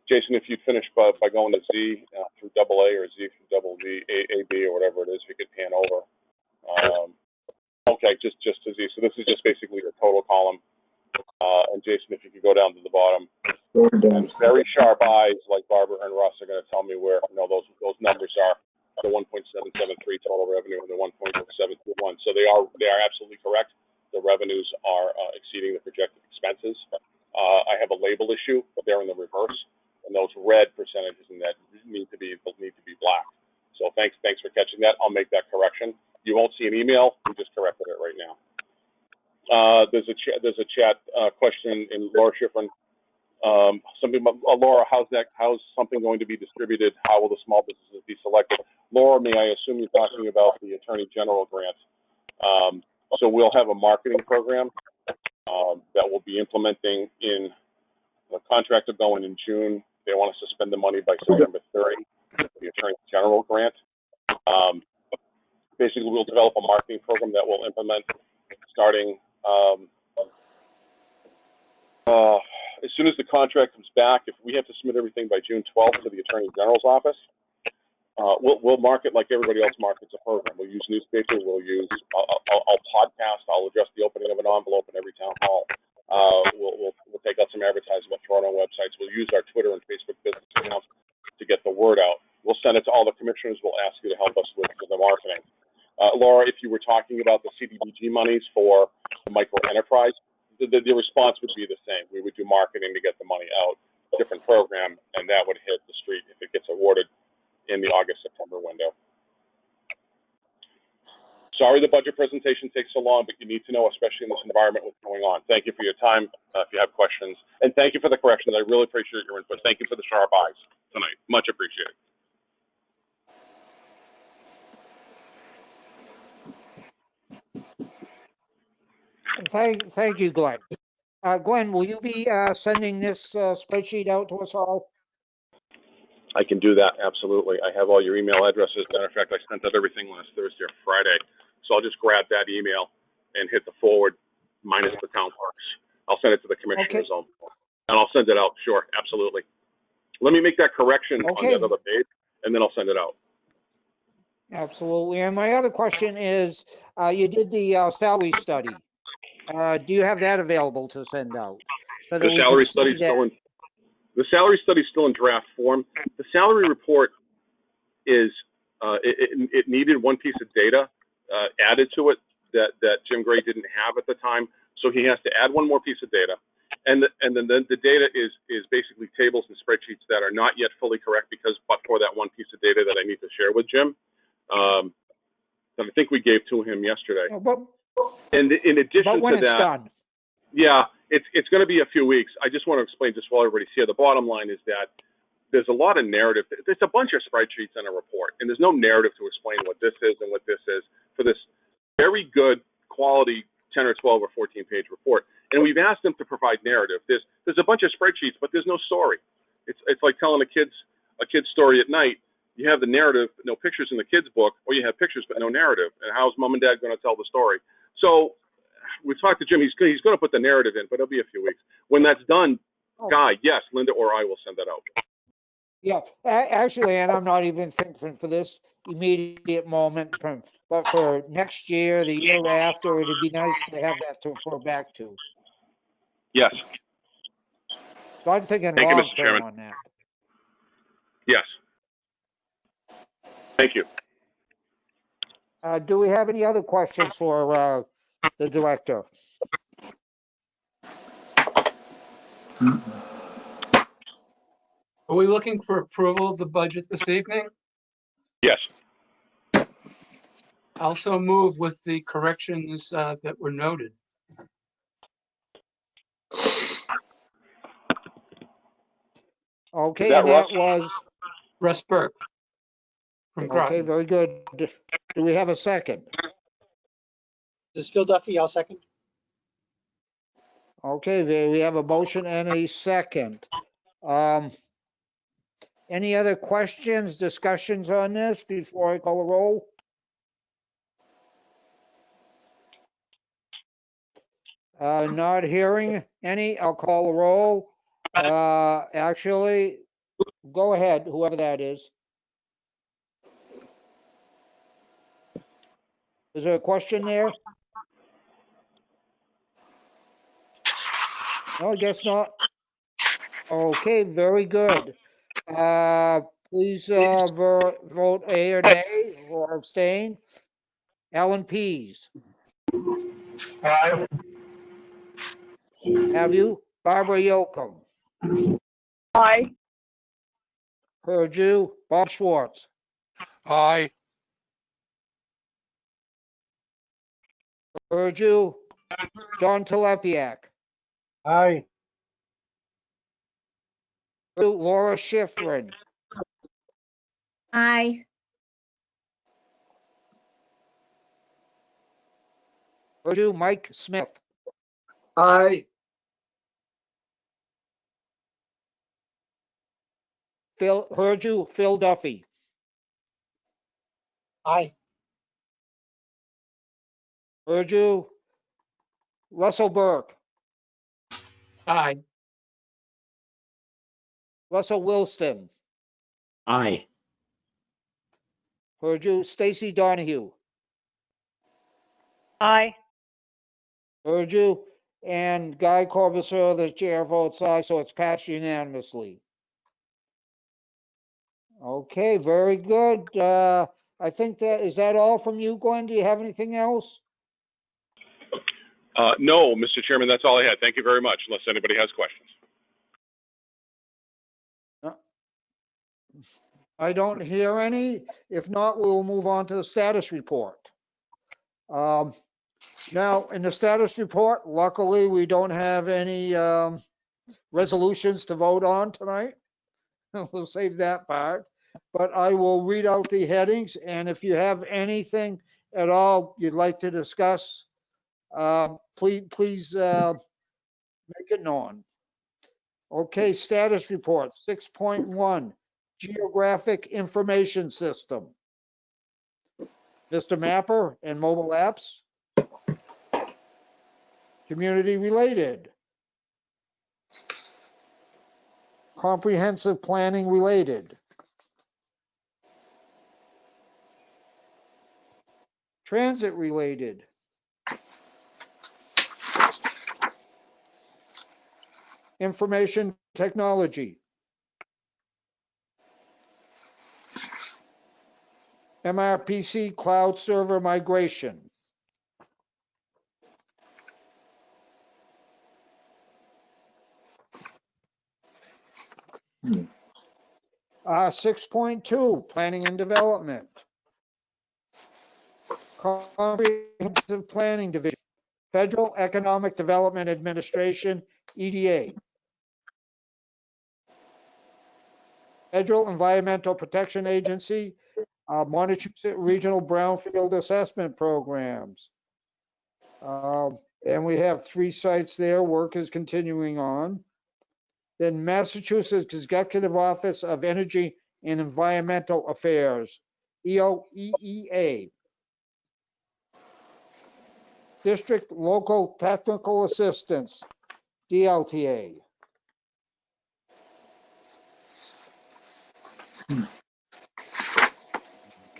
Jason, if you'd finish by going to Z through AA or Z through double V, AB or whatever it is, if you could pan over. Okay, just to Z. So this is just basically your total column. And Jason, if you could go down to the bottom. And very sharp eyes like Barbara and Russ are going to tell me where those numbers are. The 1.773 total revenue and the 1.721. So they are absolutely correct. The revenues are exceeding the projected expenses. I have a label issue, but they're in the reverse, and those red percentages in that need to be black. So thanks for catching that. I'll make that correction. You won't see an email. We just corrected it right now. There's a chat question in Laura Schifrin. Something about Laura, how's something going to be distributed? How will the small businesses be selected? Laura, may I assume you're talking about the Attorney General grant? So we'll have a marketing program that we'll be implementing in the contract of going in June. They want us to spend the money by September 30, the Attorney General grant. Basically, we'll develop a marketing program that we'll implement starting as soon as the contract comes back. If we have to submit everything by June 12th to the Attorney General's office, we'll market like everybody else markets a program. We'll use newspapers. I'll podcast. I'll address the opening of an envelope in every town hall. We'll take out some advertising. We'll throw it on websites. We'll use our Twitter and Facebook business accounts to get the word out. We'll send it to all the commissioners. We'll ask you to help us with the marketing. Laura, if you were talking about the CDBG monies for the micro enterprise, the response would be the same. We would do marketing to get the money out, different program, and that would hit the street if it gets awarded in the August-September window. Sorry the budget presentation takes so long, but you need to know, especially in this environment, what's going on. Thank you for your time. If you have questions, and thank you for the corrections. I really appreciate your input. Thank you for the sharp eyes tonight. Much appreciated. Thank you, Glenn. Glenn, will you be sending this spreadsheet out to us all? I can do that, absolutely. I have all your email addresses. Matter of fact, I sent out everything last Thursday or Friday. So I'll just grab that email and hit the forward minus the town clerks. I'll send it to the commissioners, and I'll send it out. Sure, absolutely. Let me make that correction on that other page, and then I'll send it out. Absolutely. And my other question is, you did the salary study. Do you have that available to send out? So The salary study is still in draft form. The salary report is it needed one piece of data added to it that Jim Gray didn't have at the time, so he has to add one more piece of data, and then the data is basically tables and spreadsheets that are not yet fully correct but for that one piece of data that I need to share with Jim that I think we gave to him yesterday. And in addition to that, done. Yeah, it's going to be a few weeks. I just want to explain just while everybody's here. The bottom line is that there's a lot of narrative. There's a bunch of spreadsheets in a report, and there's no narrative to explain what this is and what this is for this very good quality 10 or 12 or 14 page report. And we've asked them to provide narrative. There's a bunch of spreadsheets, but there's no story. It's like telling a kid's story at night. You have the narrative, no pictures in the kid's book, or you have pictures but no narrative. And how's mom and dad going to tell the story? So we talked to Jim. He's going to put the narrative in, but it'll be a few weeks. When that's done, Guy, yes, Linda or I will send that out. Yeah, actually, and I'm not even thinking for this immediate moment, but for next year, the year after, it'd be nice to have that to refer back to. Yes. So I'm thinking Thank you, long Mr. term Chairman. on that. Yes. Thank you. Do we have any other questions for the director? Are we looking for approval of the budget this evening? Yes. Also move with the corrections that were noted. Okay, that and Russ? that was, Russ Burke from okay, Groton. very good. Do we have a second? This is Phil Duffy. I'll second. Okay, we have a motion and a second. Any other questions, discussions on this before I call a roll? Not hearing any, I'll call a roll. Actually, go ahead, whoever that is. Is there a question there? No, I guess not. Okay, very good. Please vote A or nay or abstain. Alan Pease, Aye. have you? Barbara Yocum, Aye. heard you. Bob Schwartz, Aye. heard you. John Telepiak, Aye. heard you. Laura Schifrin, Aye. heard you. Mike Smith, Aye. heard you. Phil Duffy, Aye. heard you. Russell Burke, Aye. Russell Wilson, Aye. heard you. Stacy Donahue, Aye. heard you. And Guy Corbusser, the chair, votes aye, so it's passed unanimously. Okay, very good. I think is that all from you, Glenn? Do you have anything else? No, Mr. Chairman, that's all I had. Thank you very much, unless anybody has questions. I don't hear any. If not, we'll move on to the status report. Now, in the status report, luckily, we don't have any resolutions to vote on tonight. We'll save that part. But I will read out the headings, and if you have anything at all you'd like to discuss, please make it known. Okay, status report 6.1, geographic information system. Mr. Mapper and mobile apps. Community related. Comprehensive planning related. Transit related. Information technology. MRPC cloud server migration. 6.2, planning and development. Comprehensive Planning Division, Federal Economic Development Administration, EDA. Federal Environmental Protection Agency, Montechusett Regional Brownfield Assessment Programs. And we have 3 sites there. Work is continuing on. Then Massachusetts Executive Office of Energy and Environmental Affairs, EOEEA. District Local Technical Assistance, DLTA.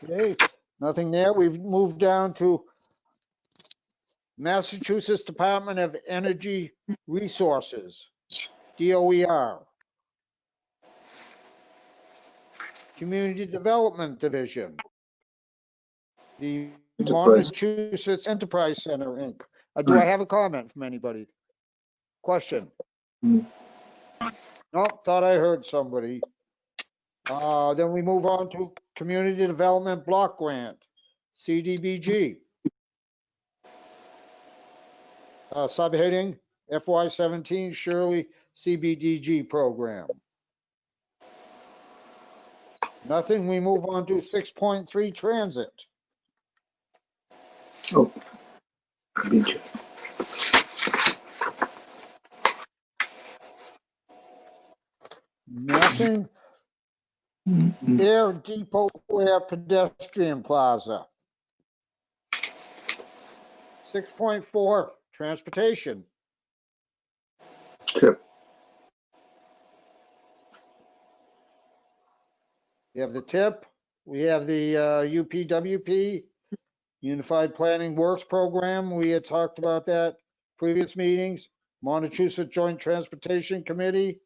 Okay, nothing there. We've moved down to Massachusetts Department of Energy Resources, DOER. Community Development Division. The Massachusetts Enterprise Center, Inc. Do I have a comment from anybody? Question? No, thought I heard somebody. Then we move on to Community Development Block Grant, CDBG. Subheading FY17 Shirley CBDG program. Nothing. We move on to 6.3 Transit. Oh, nothing. Air Depot Air Pedestrian Plaza. 6.4 Transportation. Yep. We have the TIP. We have the UPWP, Unified Planning Works Program. We had talked about that previous meetings. Montechusett Joint Transportation Committee,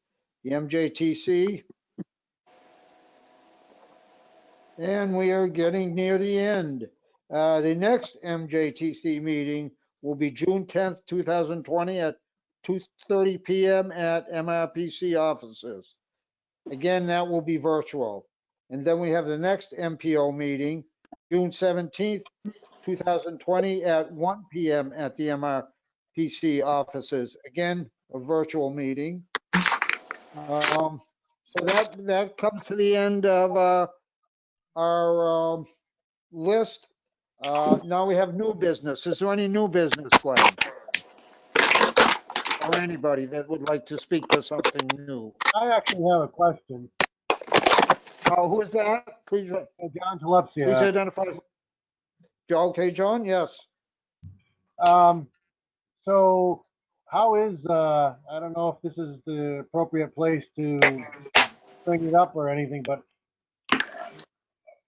the MJTC. And we are getting near the end. The next MJTC meeting will be June 10th, 2020 at 2:30 p.m. at MRPC offices. Again, that will be virtual. And then we have the next MPO meeting, June 17th, 2020 at 1 p.m. at the MRPC offices. Again, a virtual meeting. So that comes to the end of our list. Now we have new business. Is there any new business, Glenn? Or anybody that would like to speak to something new? I actually have a question. Who is that? Please, John Talepsia. please identify. Okay, John, yes. So how is, I don't know if this is the appropriate place to bring it up or anything, but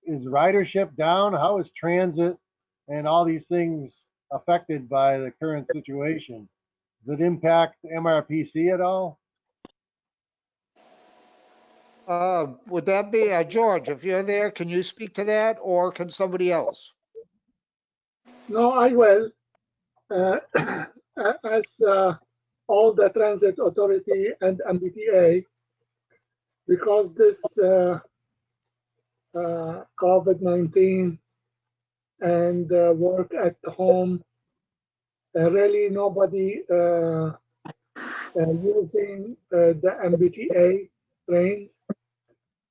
is ridership down? How is transit and all these things affected by the current situation? Does it impact MRPC at all? Would that be, George, if you're there, can you speak to that or can somebody else? No, I will. As all the transit authority and MBTA, because this COVID-19 and work at home, really nobody using the MBTA trains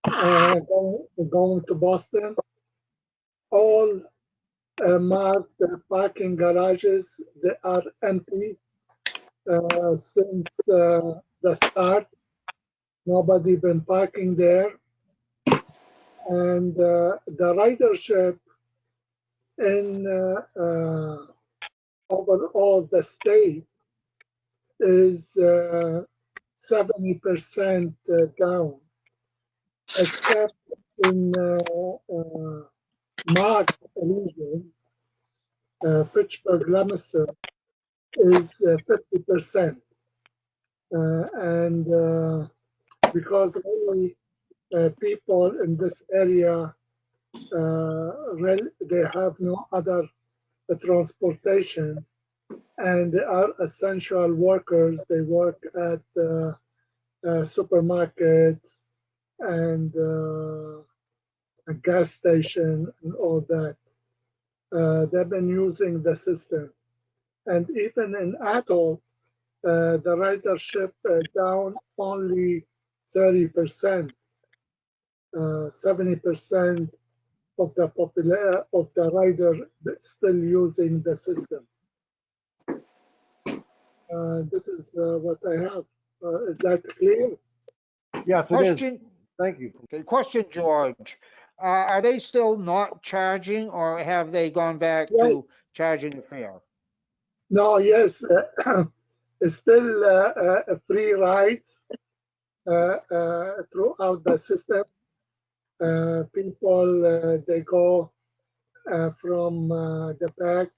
going to Boston. All marked parking garages, they are empty since the start. Nobody been parking there. And the ridership in overall the state is 70% down, except in Mark region, Fitchburg, Leominster is 50%. And because really people in this area, they have no other transportation, and they are essential workers. They work at supermarkets and a gas station and all that. They've been using the system. And even in Atoll, the ridership down only 30%. 70% of the rider still using the system. This is what I have. Is that clear? Yes, it is. Question, Thank you. okay, question, George. Are they still not charging, or have they gone back to charging the fare? No, yes, it's still free rides throughout the system. People, they go from the back,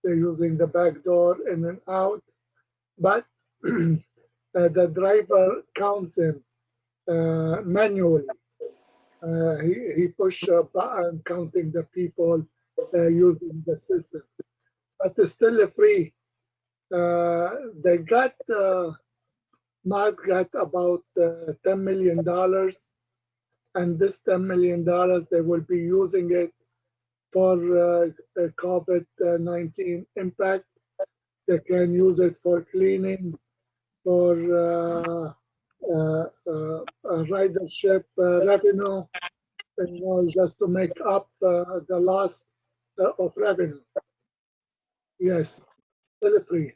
they're using the back door in and out, but the driver counts him manually. He push a button counting the people using the system, but it's still free. They got Mark got about $10 million, and this $10 million they will be using it for COVID-19 impact. They can use it for cleaning, for ridership revenue, just to make up the loss of revenue. Yes, still free.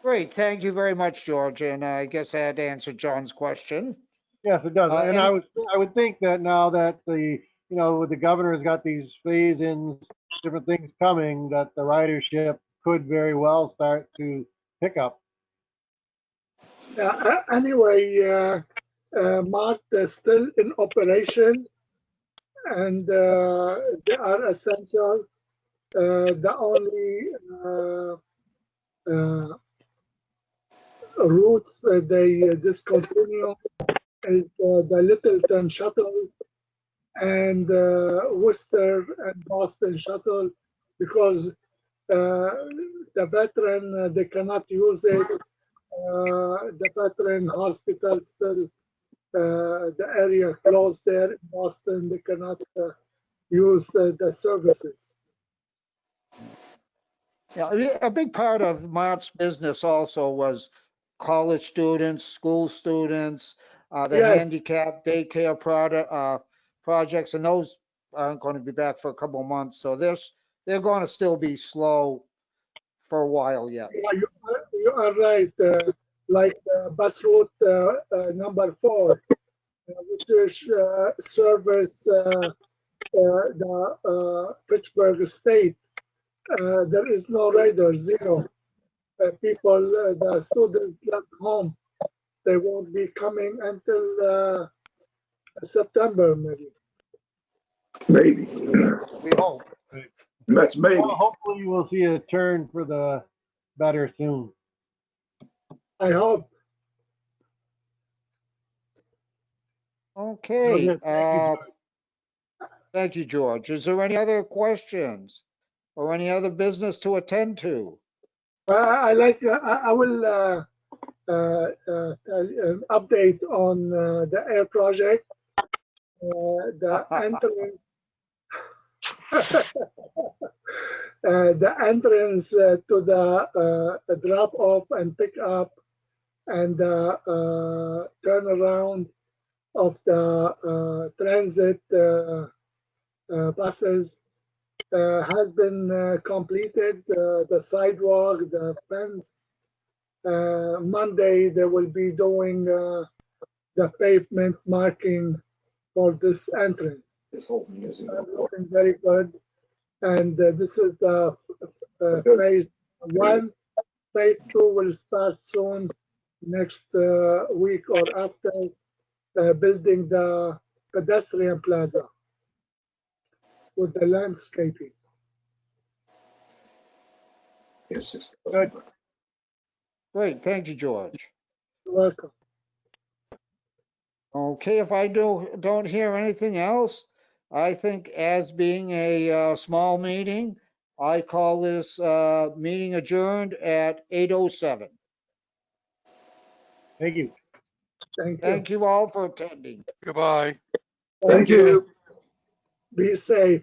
Great, thank you very much, George, and I guess I had to answer John's question. Yes, it does. And and- I would think that now that the governor's got these phase-ins, different things coming, that the ridership could very well start to pick up. Anyway, Mart is still in operation, and they are essential. The only routes they discontinue is the Littleton shuttle and Worcester and Boston shuttle, because the veteran, they cannot use it. The veteran hospital still, the area closed there in Boston, they cannot use the services. Yeah, a big part of Mart's business also was college students, school students, the Yes. handicap daycare projects, and those aren't going to be back for a couple of months. So they're going to still be slow for a while yet. Yeah, you are right. Like bus route number 4, which is service the Fitchburg State. There is no rider, zero. People, the students left home. They won't be coming until September, maybe. Maybe. We hope. That's maybe. Well, hopefully we'll see a turn for the better soon. I hope. Okay. Okay, thank you, Thank you, George. Is there any other questions or any other business to attend to? I will update on the air project. The entrance, the entrance to the drop off and pick up and the turnaround of the transit buses has been completed. The sidewalk, the fence. Monday they will be doing the pavement marking for this entrance. Looking very good. And this is the phase 1. Phase 2 will start soon, next week or after, building the pedestrian plaza with the landscaping. Good. Great, thank you, George. You're welcome. Okay, if I don't hear anything else, I think as being a small meeting, I call this meeting adjourned at 8:07. Thank you. Thank you. Thank you all for attending. Goodbye. Thank you. Be safe.